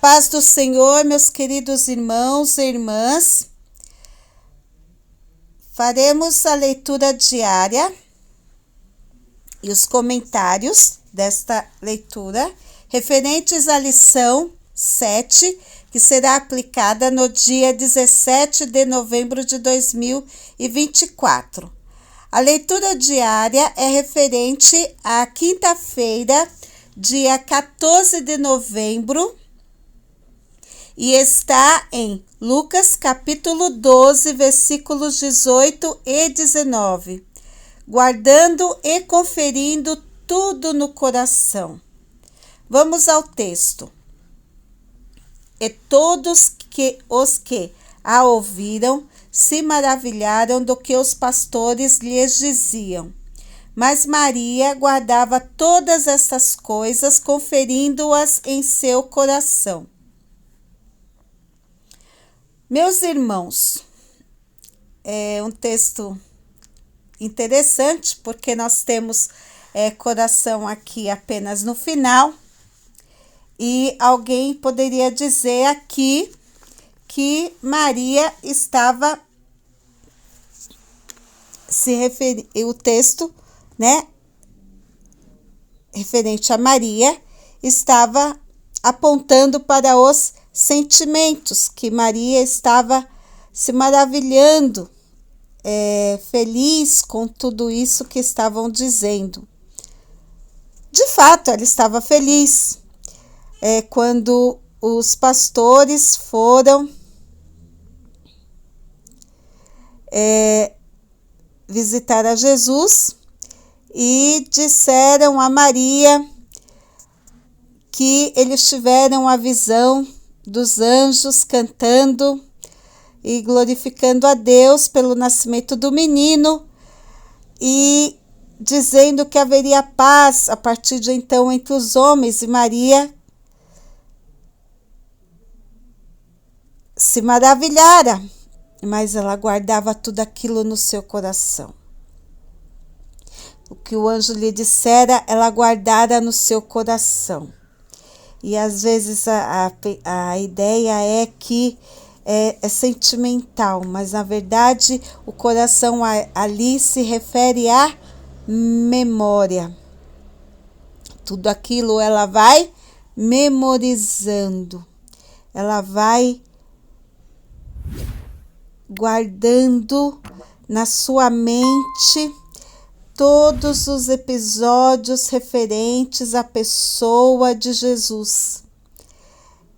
paz do Senhor, meus queridos irmãos e irmãs. Faremos a leitura diária e os comentários desta leitura referentes à lição 7, que será aplicada no dia 17 de novembro de 2024. A leitura diária é referente à quinta-feira, dia 14 de novembro, e está em Lucas capítulo 12, versículos 18 e 19. Guardando e conferindo tudo no coração. Vamos ao texto. E todos os que a ouviram se maravilharam do que os pastores lhes diziam. Mas Maria guardava todas estas coisas, conferindo-as em seu coração. Meus irmãos, é um texto interessante, porque nós temos coração aqui apenas no final, e alguém poderia dizer aqui que Maria estava o texto, né, referente a Maria, estava apontando para os sentimentos, que Maria estava se maravilhando, feliz com tudo isso que estavam dizendo. De fato, ela estava feliz quando os pastores foram visitar a Jesus e disseram a Maria que eles tiveram a visão dos anjos cantando e glorificando a Deus pelo nascimento do menino e dizendo que haveria paz a partir de então entre os homens, e Maria se maravilhara, mas ela guardava tudo aquilo no seu coração. O que o anjo lhe dissera, ela guardara no seu coração. E às vezes a ideia é que é sentimental, mas na verdade o coração ali se refere à memória. Tudo aquilo ela vai memorizando, ela vai guardando na sua mente todos os episódios referentes à pessoa de Jesus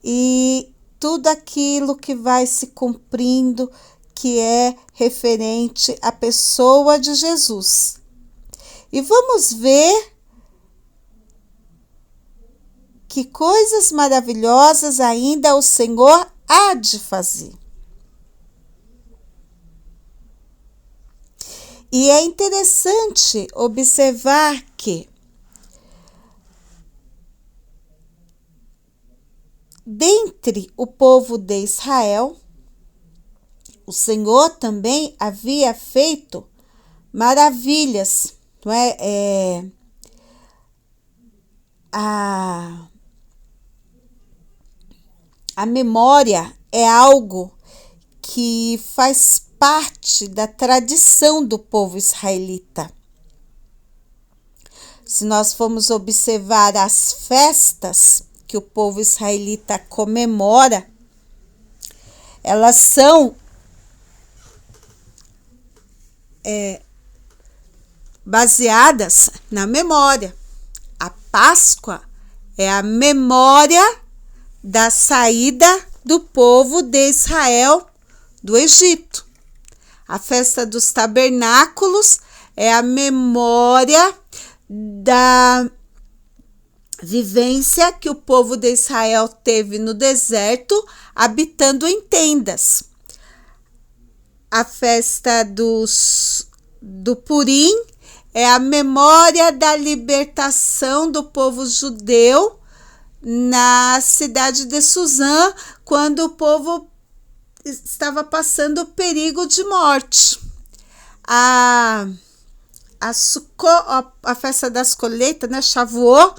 e tudo aquilo que vai se cumprindo que é referente à pessoa de Jesus. E vamos ver que coisas maravilhosas ainda o Senhor há de fazer. E é interessante observar que dentre o povo de Israel, o Senhor também havia feito maravilhas, não é? A memória é algo que faz parte da tradição do povo israelita. Se nós formos observar as festas que o povo israelita comemora, elas são baseadas na memória. A Páscoa é a memória da saída do povo de Israel do Egito. A festa dos tabernáculos é a memória da vivência que o povo de Israel teve no deserto, habitando em tendas. A festa do Purim é a memória da libertação do povo judeu na cidade de Suzã, quando o povo estava passando o perigo de morte. A festa das colheitas, né, Shavuot,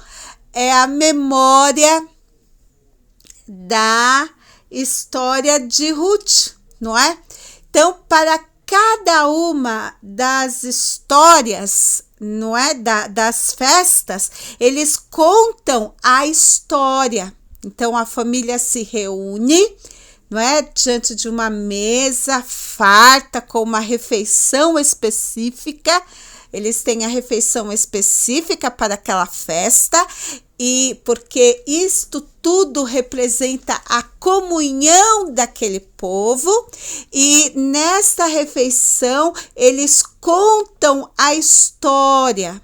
é a memória da história de Ruth, não é? Então, para cada uma das histórias, não é, das festas, eles contam a história. Então, a família se reúne, não é, diante de uma mesa farta com uma refeição específica. Eles têm a refeição específica para aquela festa, e porque isto tudo representa a comunhão daquele povo, e nesta refeição eles contam a história,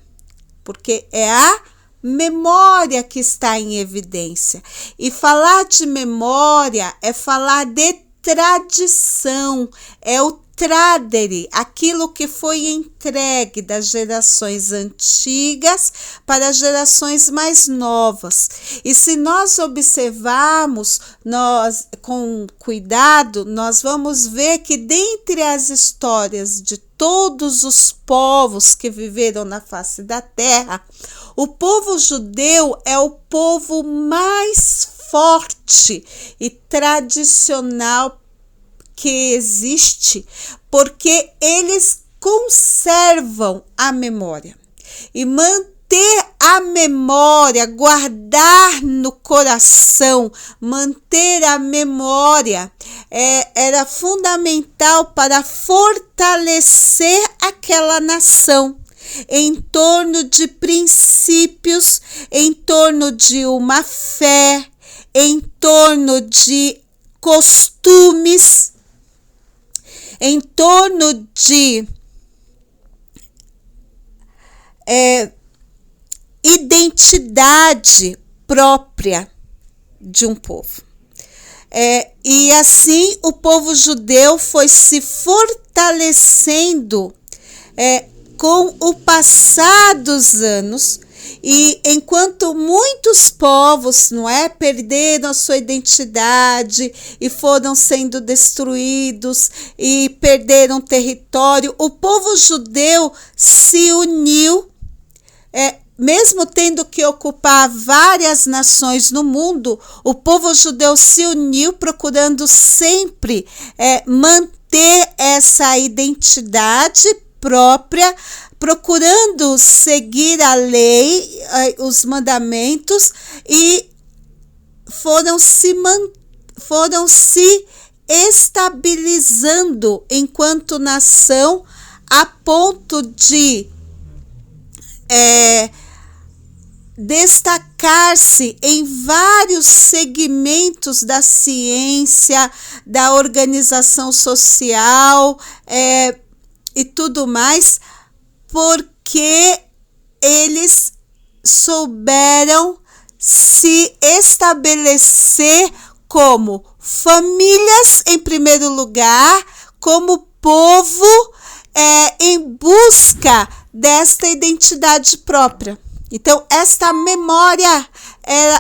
porque é a memória que está em evidência. E falar de memória é falar de tradição, é o tradere, aquilo que foi entregue das gerações antigas para as gerações mais novas. E se nós observarmos com cuidado, nós vamos ver que dentre as histórias de todos os povos que viveram na face da terra, o povo judeu é o povo mais forte e tradicional que existe, porque eles conservam a memória. E manter a memória, guardar no coração, manter a memória era fundamental para fortalecer aquela nação em torno de princípios, em torno de uma fé, em torno de costumes, em torno de identidade própria de um povo. E assim o povo judeu foi se fortalecendo com o passar dos anos. E enquanto muitos povos, não é, perderam a sua identidade e foram sendo destruídos e perderam território, o povo judeu se uniu, mesmo tendo que ocupar várias nações no mundo, o povo judeu se uniu procurando sempre manter essa identidade própria, procurando seguir a lei, os mandamentos, e foram se estabilizando enquanto nação, a ponto de destacar-se em vários segmentos da ciência, da organização social e tudo mais, porque eles souberam se estabelecer como famílias em primeiro lugar, como povo em busca desta identidade própria. Então, esta memória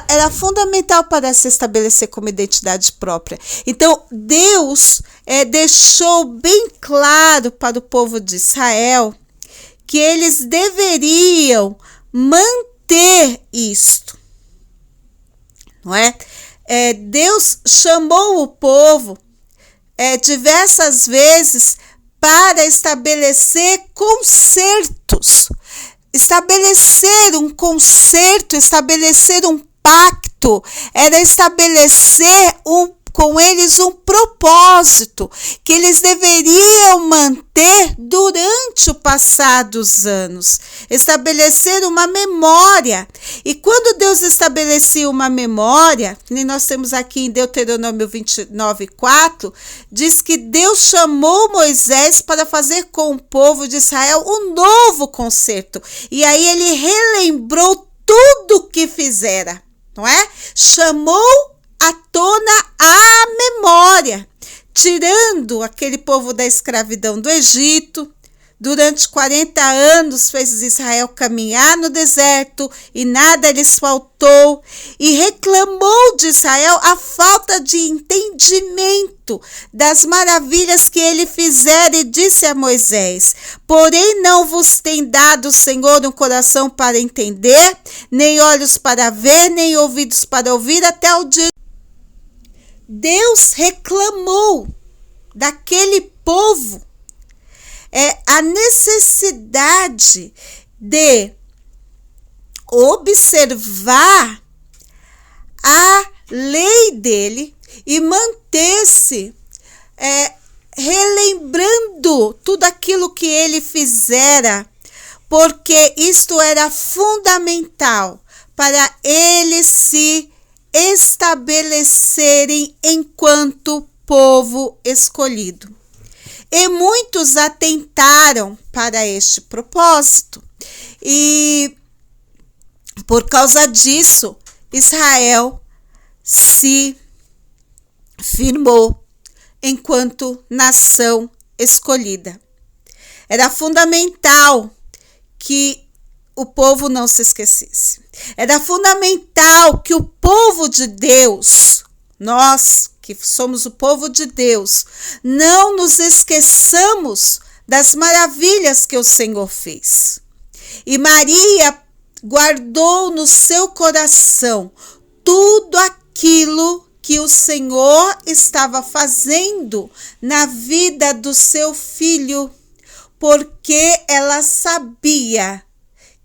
era fundamental para se estabelecer como identidade própria. Então, Deus deixou bem claro para o povo de Israel que eles deveriam manter isto, não é? Deus chamou o povo diversas vezes para estabelecer concertos, estabelecer um concerto, estabelecer um pacto, era estabelecer com eles um propósito que eles deveriam manter durante o passar dos anos, estabelecer uma memória. E quando Deus estabelecia uma memória, que nós temos aqui em Deuteronômio 29:4, diz que Deus chamou Moisés para fazer com o povo de Israel um novo concerto. E aí ele relembrou tudo o que fizera, não é? Chamou à tona a memória, tirando aquele povo da escravidão do Egito. Durante 40 anos fez Israel caminhar no deserto e nada lhes faltou, e reclamou de Israel a falta de entendimento das maravilhas que ele fizera, e disse a Moisés: porém não vos tem dado o Senhor um coração para entender, nem olhos para ver, nem ouvidos para ouvir, até o dia Deus reclamou daquele povo a necessidade de observar a lei dele e manter-se relembrando tudo aquilo que ele fizera, porque isto era fundamental para eles se estabelecerem enquanto povo escolhido. E muitos atentaram para este propósito, e por causa disso, Israel se firmou enquanto nação escolhida. Era fundamental que o povo não se esquecesse. Era fundamental que o povo de Deus, nós que somos o povo de Deus, não nos esqueçamos das maravilhas que o Senhor fez. E Maria guardou no seu coração tudo aquilo que o Senhor estava fazendo na vida do seu filho, porque ela sabia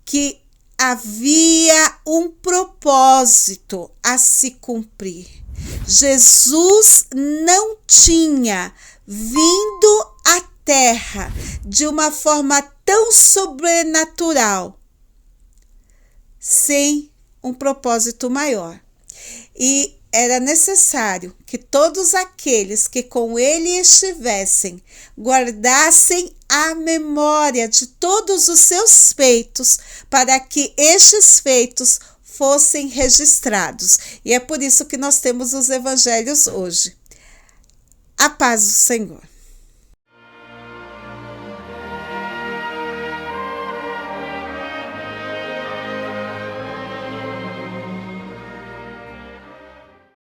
que havia um propósito a se cumprir. Jesus não tinha vindo à terra de uma forma tão sobrenatural, sem um propósito maior. E era necessário que todos aqueles que com ele estivessem guardassem a memória de todos os seus feitos, para que estes feitos fossem registrados. E é por isso que nós temos os evangelhos hoje. A paz do Senhor.